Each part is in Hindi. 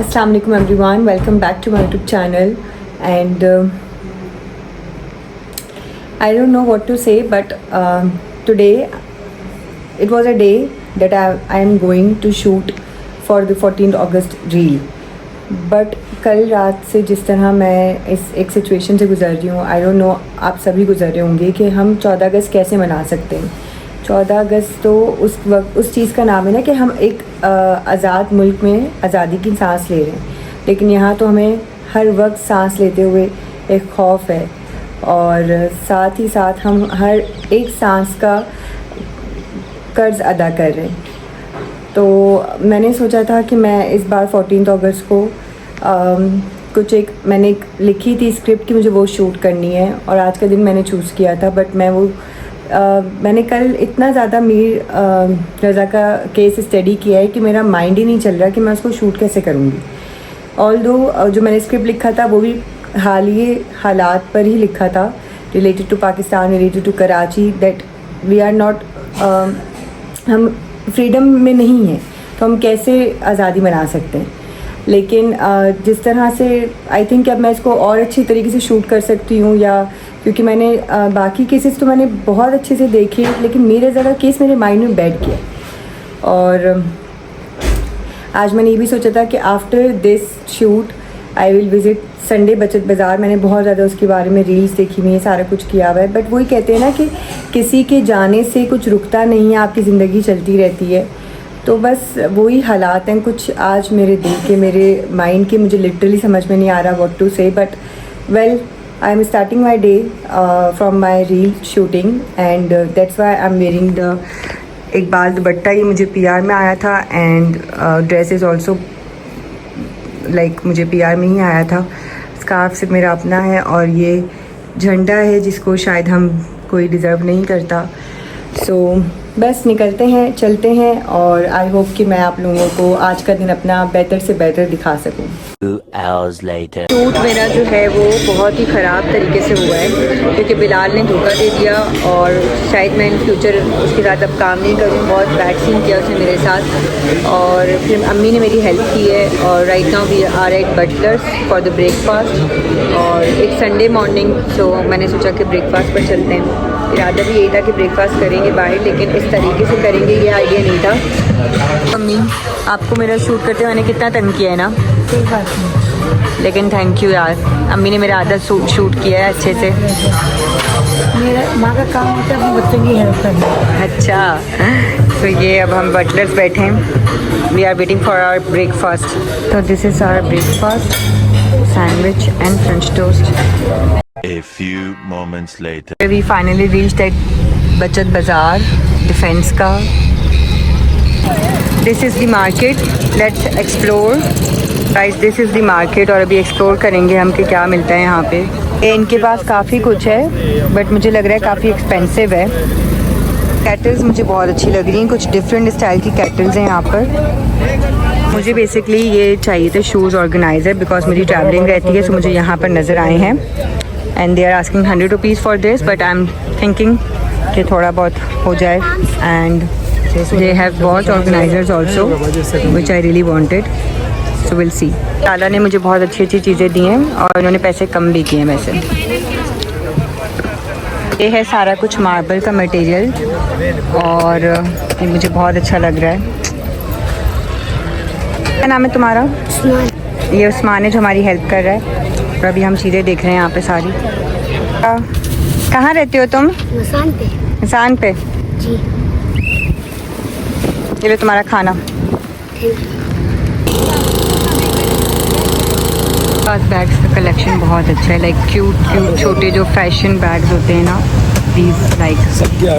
Assalamu alaikum everyone, welcome back to my YouTube channel. And I don't know what to say, but today it was a day that I am going to shoot for the 14th August reel. But कल रात से जिस तरह मैं इस एक सिचुएशन से गुज़र रही हूँ, आई डोंट नो आप सभी गुज़र रहे होंगे कि हम 14 अगस्त कैसे मना सकते हैं। 14 अगस्त तो उस वक्त उस चीज़ का नाम है ना कि हम एक आज़ाद मुल्क में आज़ादी की सांस ले रहे हैं, लेकिन यहाँ तो हमें हर वक्त सांस लेते हुए एक खौफ है और साथ ही साथ हम हर एक सांस का कर्ज़ अदा कर रहे हैं। तो मैंने सोचा था कि मैं इस बार 14 अगस्त को मैंने एक लिखी थी स्क्रिप्ट कि मुझे वो शूट करनी है और आज का दिन मैंने चूज़ किया था। बट मैंने कल इतना ज़्यादा मीर रज़ा का केस स्टडी किया है कि मेरा माइंड ही नहीं चल रहा कि मैं उसको शूट कैसे करूँगी। ऑल्दो जो मैंने स्क्रिप्ट लिखा था वो भी हालिया हालात पर ही लिखा था, related to Pakistan, related to Karachi, that we are not, हम फ्रीडम में नहीं है तो हम कैसे आज़ादी मना सकते हैं। लेकिन जिस तरह से आई थिंक अब मैं इसको और अच्छी तरीके से शूट कर सकती हूँ, या क्योंकि मैंने बाकी केसेस तो मैंने बहुत अच्छे से देखे, लेकिन मेरे ज़रा केस मेरे माइंड में बैठ गया। और आज मैंने ये भी सोचा था कि after this shoot I will visit Sunday बचत बाज़ार। मैंने बहुत ज़्यादा उसके बारे में रील्स देखी हुई है, सारा कुछ किया हुआ है। बट वही कहते हैं ना कि किसी के जाने से कुछ रुकता नहीं है, आपकी ज़िंदगी चलती रहती है। तो बस वही हालात हैं कुछ आज मेरे दिल के, मेरे माइंड के। मुझे लिटरली समझ में नहीं आ रहा व्हाट टू से, but well I am starting my day from my reel shooting and that's why I am wearing the Iqbal दुपट्टा। ये मुझे PR में आया था and dress is also like मुझे PR में ही आया था। स्कार्फ सिर्फ मेरा अपना है और ये झंडा है जिसको शायद हम कोई डिज़र्व नहीं करता। सो बस निकलते हैं, चलते हैं और आई होप कि मैं आप लोगों को आज का दिन अपना बेहतर से बेहतर दिखा सकूं। 2 hours later. शूट मेरा जो है वो बहुत ही ख़राब तरीके से हुआ है क्योंकि बिलाल ने धोखा दे दिया और शायद मैं इन फ्यूचर उसके साथ अब काम नहीं करूँ। बहुत बैड सीन किया उसने मेरे साथ और फिर अम्मी ने मेरी हेल्प की है। और right now we are at butlers for the breakfast और एक संडे मॉर्निंग, सो मैंने सोचा कि ब्रेकफास्ट पर चलते हैं। इरादा भी यही था कि ब्रेकफास्ट करेंगे बाहर, लेकिन इस तरीके से करेंगे ये आइडिया नहीं था। अम्मी आपको मेरा शूट करते हुए मैंने कितना तंग किया है ना, कोई बात नहीं, लेकिन थैंक यू यार, अम्मी ने मेरा आधा शूट किया है अच्छे से। मेरा माँ का काम होता है अपने बच्चों की हेल्प करना। अच्छा, तो ये अब हम बटलर्स बैठे हैं, we are waiting for our breakfast. तो this is our breakfast, sandwich and French toast. A few moments later. We finally reached at बचत बाज़ार डिफेंस का। This is the market. Let's explore. Guys, this is the market और अभी एक्सप्लोर करेंगे हम कि क्या मिलता है यहाँ पे। इनके पास काफ़ी कुछ है बट मुझे लग रहा है काफ़ी एक्सपेंसिव है। कैटल्स मुझे बहुत अच्छी लग रही हैं, कुछ डिफरेंट स्टाइल की कैटल्स हैं यहाँ पर। मुझे बेसिकली ये चाहिए थे शूज़ ऑर्गेनाइज़र, बिकॉज मेरी ट्रैवलिंग रहती है, सो मुझे यहाँ पर नज़र आए हैं and they are asking 100 rupees for this, but I am thinking कि थोड़ा बहुत हो जाए। And they have bought organisers also which I really wanted, so will see. ताला ने मुझे बहुत अच्छी अच्छी चीज़ें दी हैं और उन्होंने पैसे कम भी किए हैं वैसे। ये है सारा कुछ मार्बल का मटेरियल और ये मुझे बहुत अच्छा लग रहा है। क्या नाम है तुम्हारा? ये उस्मान है जो हमारी हेल्प कर रहा है और अभी हम चीज़ें देख रहे हैं यहाँ पे सारी। कहाँ रहते हो तुम? निशान पे जी। ये लो तुम्हारा खाना। पास बैग्स का कलेक्शन बहुत अच्छा है, लाइक क्यूट छोटे जो फैशन बैग्स होते हैं ना, please like.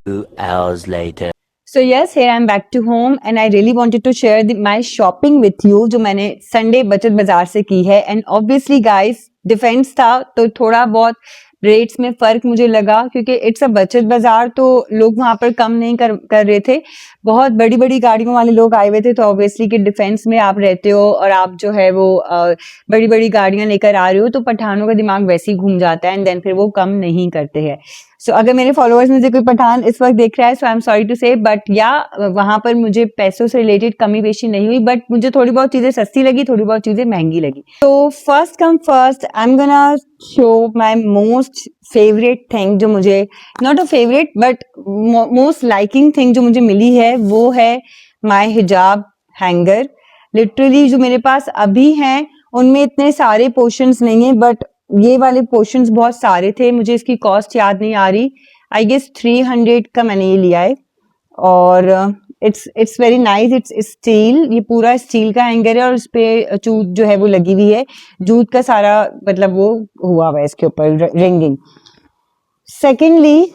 2 hours later. So yes, here I'm back to home and I really wanted to share my shopping with you जो मैंने संडे बचत बाजार से की है। एंड ऑब्वियसली गाइस डिफेंस था तो थोड़ा बहुत रेट्स में फ़र्क मुझे लगा क्योंकि इट्स अ बचत बाजार, तो लोग वहाँ पर कम नहीं कर रहे थे। बहुत बड़ी बड़ी गाड़ियों वाले लोग आए हुए थे, तो ऑब्वियसली कि डिफेंस में आप रहते हो और आप जो है वो बड़ी बड़ी गाड़ियाँ लेकर आ रहे हो तो पठानों का दिमाग वैसे ही घूम जाता है एंड देन फिर वो कम नहीं करते हैं। सो अगर मेरे फॉलोअर्स में से कोई पठान इस वक्त देख रहा है, सो आई एम सॉरी टू से, बट या वहां पर मुझे पैसों से रिलेटेड कमी बेशी नहीं हुई, बट मुझे थोड़ी बहुत चीजें सस्ती लगी, थोड़ी बहुत चीजें महंगी लगी. तो first come first, I am gonna show my most favourite thing, जो मुझे not a favourite but most liking thing जो मुझे मिली है, वो है माई हिजाब हैंगर. लिटरली जो मेरे पास अभी हैं उनमें इतने सारे पोर्शंस नहीं है, बट ये वाले पोर्शंस बहुत सारे थे. मुझे इसकी कॉस्ट याद नहीं आ रही, आई गेस 300 का मैंने ये लिया है. और it's very nice. It's steel, ये पूरा स्टील का हैंगर है और उस पे जूट जो है वो लगी हुई है, जूट का सारा मतलब वो हुआ हुआ है इसके ऊपर ringing. Secondly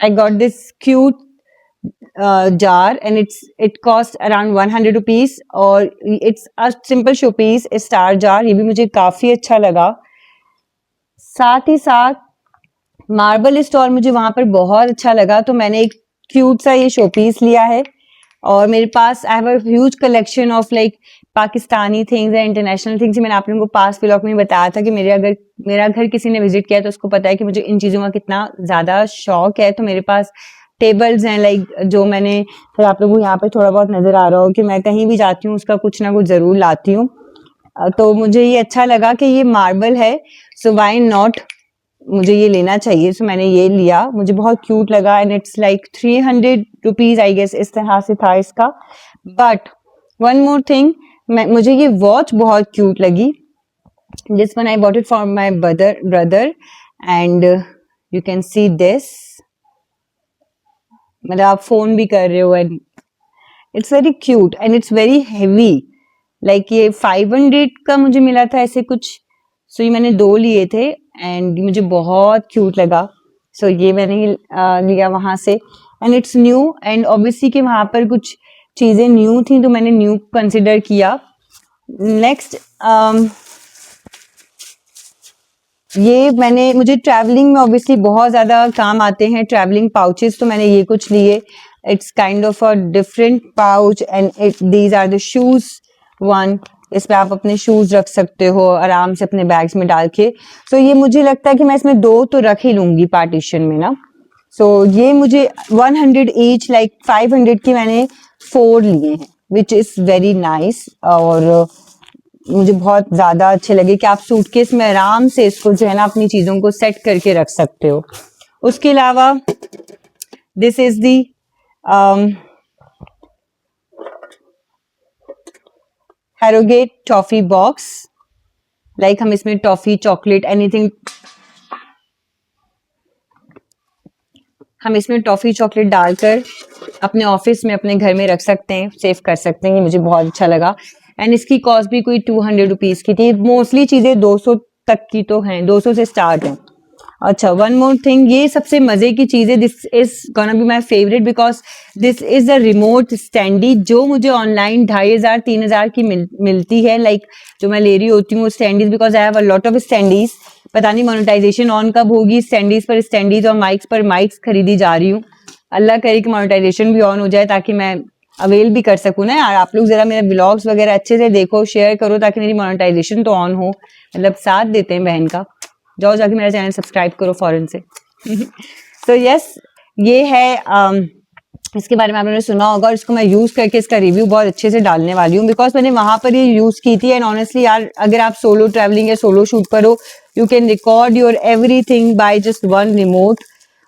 I got this cute jar and it cost around 100 rupees और it's a simple showpiece, star jar. ये भी मुझे काफी अच्छा लगा. साथ ही साथ मार्बल स्टॉल मुझे वहां पर बहुत अच्छा लगा, तो मैंने एक क्यूट सा ये शोपीस लिया है. और मेरे पास I have a huge collection of like Pakistani things and international things. मैंने आप लोगों को पास व्लॉग में बताया था कि मेरा घर किसी ने विजिट किया तो उसको पता है कि मुझे इन चीजों का कितना ज्यादा शौक है. तो मेरे पास टेबल्स हैं लाइक जो मैंने, फिर आप लोगों को यहाँ पे थोड़ा बहुत नजर आ रहा हो कि मैं कहीं भी जाती हूँ उसका कुछ ना कुछ जरूर लाती हूँ. तो मुझे ये अच्छा लगा कि ये मार्बल है, सो व्हाई नॉट, मुझे ये लेना चाहिए. सो मैंने ये लिया, मुझे बहुत क्यूट लगा and it's like 300 rupees I guess, इस तरह से था इसका. बट वन मोर थिंग, मुझे ये वॉच बहुत क्यूट लगी. This one I bought it for my brother and you can see this, मतलब आप फोन भी कर रहे हो and it's very cute and it's very heavy. Like ये 500 का मुझे मिला था ऐसे कुछ. सो ये मैंने 2 लिए थे एंड मुझे बहुत क्यूट लगा. सो ये मैंने लिया वहां से and it's new and obviously कि वहां पर कुछ चीजें न्यू थी तो मैंने न्यू कंसिडर किया. नेक्स्ट ये मुझे ट्रैवलिंग में ऑब्वियसली बहुत ज्यादा काम आते हैं ट्रैवलिंग पाउचेस, तो मैंने ये कुछ लिए. It's kind of a different pouch and these are the shoes one. इसमें आप अपने शूज रख सकते हो आराम से अपने बैग्स में डाल के. तो ये मुझे लगता है कि मैं इसमें 2 तो रख ही लूंगी पार्टीशन में ना. सो ये मुझे 100 ईच लाइक 500 की मैंने 4 लिए हैं, विच इज वेरी नाइस. और मुझे बहुत ज्यादा अच्छे लगे कि आप सूटकेस में आराम से इसको जो है ना अपनी चीजों को सेट करके रख सकते हो. उसके अलावा this is the Harrogate toffee box. Like हम इसमें टॉफी, चॉकलेट, एनीथिंग, हम इसमें टॉफी चॉकलेट डालकर अपने ऑफिस में अपने घर में रख सकते हैं, सेव कर सकते हैं. ये मुझे बहुत अच्छा लगा एंड इसकी कॉस्ट भी कोई 200 रुपीज की थी. मोस्टली चीजें 200 तक की तो हैं, 200 से स्टार्ट हैं. अच्छा, वन मोर थिंग, ये सबसे मजे की चीज है. This is gonna be my favourite because this is a remote standee जो मुझे ऑनलाइन 2500-3000 की मिलती है. लाइक जो मैं ले रही होती हूँ standees, because I have a lot of standees. पता नहीं मोनेटाइजेशन ऑन कब होगी. स्टैंडीज पर स्टैंडीज और माइक्स पर माइक्स खरीदी जा रही हूँ. अल्लाह करे कि मोनेटाइजेशन भी ऑन हो जाए ताकि मैं अवेल भी कर सकूं ना यार. आप लोग जरा मेरे ब्लॉग्स वगैरह अच्छे से देखो, शेयर करो ताकि मेरी मोनेटाइजेशन तो ऑन हो. मतलब साथ देते हैं बहन का. जाओ जाके मेरा चैनल सब्सक्राइब करो फॉरन से. तो यस, ये है इसके बारे में आप लोगों ने सुना होगा और इसको मैं यूज करके इसका रिव्यू बहुत अच्छे से डालने वाली हूँ बिकॉज मैंने वहां पर ये यूज की थी. एंड ऑनेस्टली यार, अगर आप सोलो ट्रैवलिंग या सोलो शूट पर हो, you can record your everything by just one remote.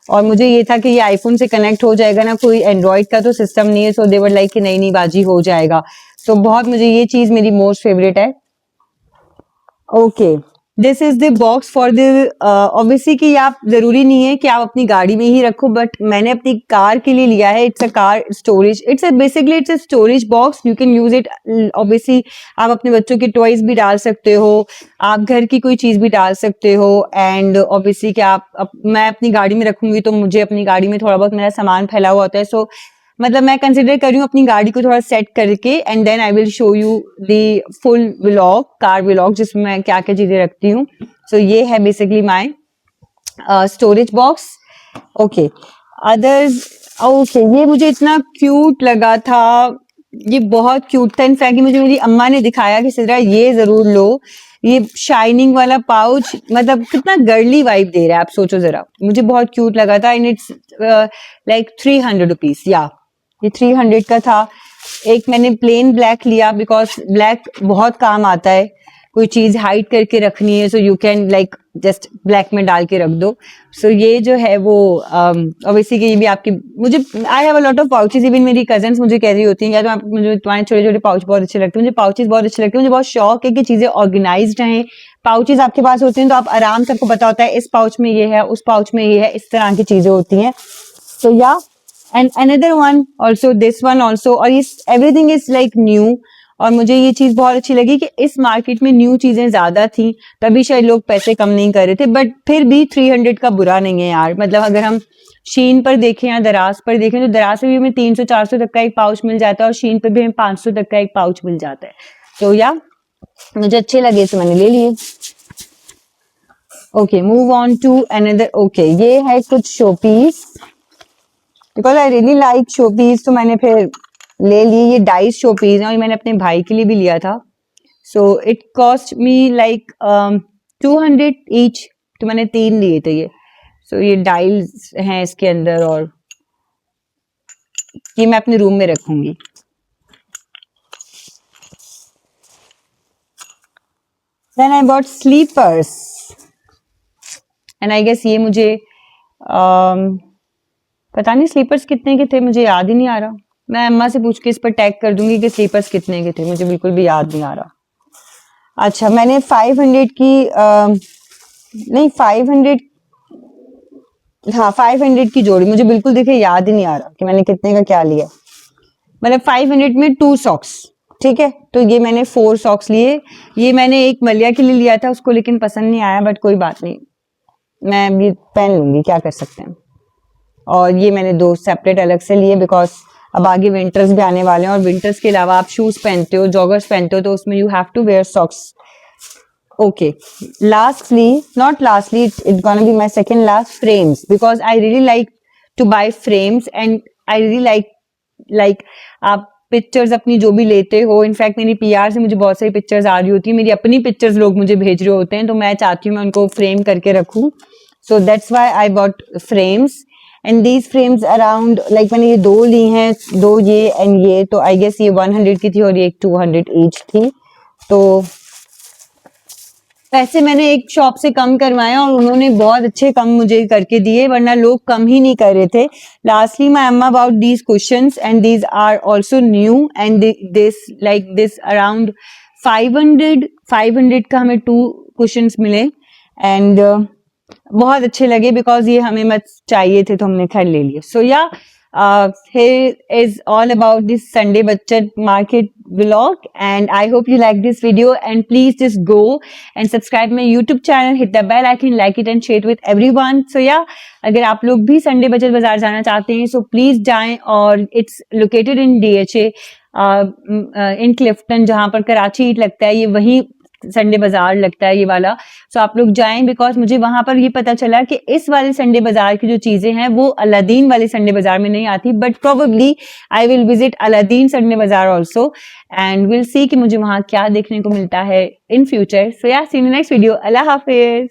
और मुझे ये था कि ये आईफोन से कनेक्ट हो जाएगा ना, कोई एंड्रॉइड का तो सिस्टम नहीं है. सो दे वर लाइक कि नहीं बाजी हो जाएगा. सो बहुत मुझे ये चीज मेरी मोस्ट फेवरेट है. Okay, this is the box for the obviously कि आप जरूरी नहीं है कि आप अपनी गाड़ी में ही रखो, बट मैंने अपनी कार के लिए लिया है. It's a car storage, basically it's a storage box. You can use it. Obviously आप अपने बच्चों के टॉयज भी डाल सकते हो, आप घर की कोई चीज भी डाल सकते हो. एंड ऑब्वियसली कि मैं अपनी गाड़ी में रखूंगी तो मुझे अपनी गाड़ी में थोड़ा बहुत मेरा सामान फैला हुआ होता है. सो मतलब मैं कंसिडर कर रही हूँ अपनी गाड़ी को थोड़ा सेट करके and then I will show you the full vlog, car vlog, जिसमें मैं क्या क्या चीजें रखती हूँ. सो ये है basically my storage box. Okay, others, okay, ये मुझे इतना क्यूट लगा था. ये बहुत क्यूट था। इनफैक्ट मुझे मेरी अम्मा ने दिखाया कि सिद्रा ये जरूर लो, ये शाइनिंग वाला पाउच, मतलब कितना गर्ली वाइब दे रहा है, आप सोचो जरा। मुझे बहुत क्यूट लगा था। एंड इट्स लाइक 300 रुपीज, या ये 300 का था। एक मैंने प्लेन ब्लैक लिया बिकॉज ब्लैक बहुत काम आता है, कोई चीज हाइड करके रखनी है, so you can like just black में डाल के रख दो। सो ये जो है वो ऑब्वियसली कि ये भी आपकी, मुझे आई have a lot of pouches. Even मेरी कजन्स मुझे कह रही होती हैं या तो मुझे तुम्हारे छोटे छोटे पाउच बहुत अच्छे लगते हैं। मुझे पाउचेस बहुत अच्छे लगते हैं। मुझे बहुत शौक है कि चीजें ऑर्गेनाइज्ड रहें। पाउचेस आपके पास होते हैं तो आप आराम से, आपको पता होता है इस पाउच में ये है, उस पाउच में ये है, इस तरह की चीजें होती हैं। सो या and another one also, this one also, और ये एवरीथिंग इज लाइक न्यू। और मुझे ये चीज बहुत अच्छी लगी कि इस मार्केट में न्यू चीजें ज्यादा थी, तभी शायद लोग पैसे कम नहीं कर रहे थे। बट फिर भी 300 का बुरा नहीं है यार। मतलब अगर हम शीन पर देखें या दराज पर देखें तो दराज में भी हमें 300-400 तक का एक पाउच मिल जाता है और शीन पर भी हमें 500 तक का एक पाउच मिल जाता है। तो या मुझे अच्छे लगे तो मैंने ले लिए। Okay, move on to another. Okay, ये है कुछ showpiece, because I really like showpiece, तो मैंने फिर ले ली। ये डाइस शोपीस है और ये मैंने अपने भाई के लिए भी लिया था। So it cost me like 200 each, तो मैंने 3 लिए थे ये। सो ये डाइल्स हैं इसके अंदर और ये मैं अपने रूम में रखूंगी। Then I bought slippers and I guess ये मुझे पता नहीं स्लीपर्स कितने के थे, मुझे याद ही नहीं आ रहा। मैं अम्मा से पूछ के इस पर टैग कर दूंगी कि स्लीपर्स कितने के थे, मुझे बिल्कुल भी याद नहीं आ रहा। अच्छा, मैंने 500 की नहीं 500, हाँ 500 की जोड़ी, मुझे बिल्कुल देखिए याद ही नहीं आ रहा कि मैंने कितने का क्या लिया। मतलब 500 में 2 सॉक्स, ठीक है। तो ये मैंने 4 सॉक्स लिए। ये मैंने एक मलिया के लिए लिया था, उसको लेकिन पसंद नहीं आया, बट कोई बात नहीं, मैं भी पहन लूंगी, क्या कर सकते हैं। और ये मैंने 2 सेपरेट अलग से लिए बिकॉज अब आगे विंटर्स भी आने वाले हैं और विंटर्स के अलावा आप शूज पहनते हो, जॉगर्स पहनते हो, तो उसमें you have to wear socks. Okay, lastly, not lastly, it's gonna be my second last, frames, because I really like to buy frames and I really like आप पिक्चर्स अपनी जो भी लेते हो, इनफैक्ट मेरी पीआर से मुझे बहुत सारी पिक्चर्स आ रही होती है, मेरी अपनी पिक्चर्स लोग मुझे भेज रहे होते हैं, तो मैं चाहती हूँ मैं उनको फ्रेम करके रखूं। So that's why I bought frames and these frames around like मैंने ये 2 ली हैं, 2 ये एंड ये, तो आई गेस ये 100 की थी और ये 200 ईच थी। तो पैसे मैंने एक शॉप से कम करवाए और उन्होंने बहुत अच्छे कम मुझे करके दिए, वरना लोग कम ही नहीं कर रहे थे। Lastly my amma about these questions and these are also new and this around 500 का हमें 2 क्वेश्चंस मिले एंड बहुत अच्छे लगे बिकॉज ये हमें मत चाहिए थे तो हमने खैर ले लिए। सो या here is all about this Sunday Bachchat Market vlog and I hope you like this video and please just go and subscribe my YouTube channel, hit the bell icon, like it and share it with everyone. So yeah, अगर आप लोग भी संडे बचत बाजार जाना चाहते हैं so please जाएं और it's located in DHA in Clifton, जहां पर कराची ईट लगता है, ये वही संडे बाजार लगता है ये वाला। सो आप लोग जाएं बिकॉज मुझे वहां पर ये पता चला कि इस वाले संडे बाजार की जो चीजें हैं वो अलादीन वाले संडे बाजार में नहीं आती, but probably I will visit Aladdin Sunday बाजार ऑल्सो एंड विल सी कि मुझे वहां क्या देखने को मिलता है इन future. So yeah see you next video. Allah Hafiz.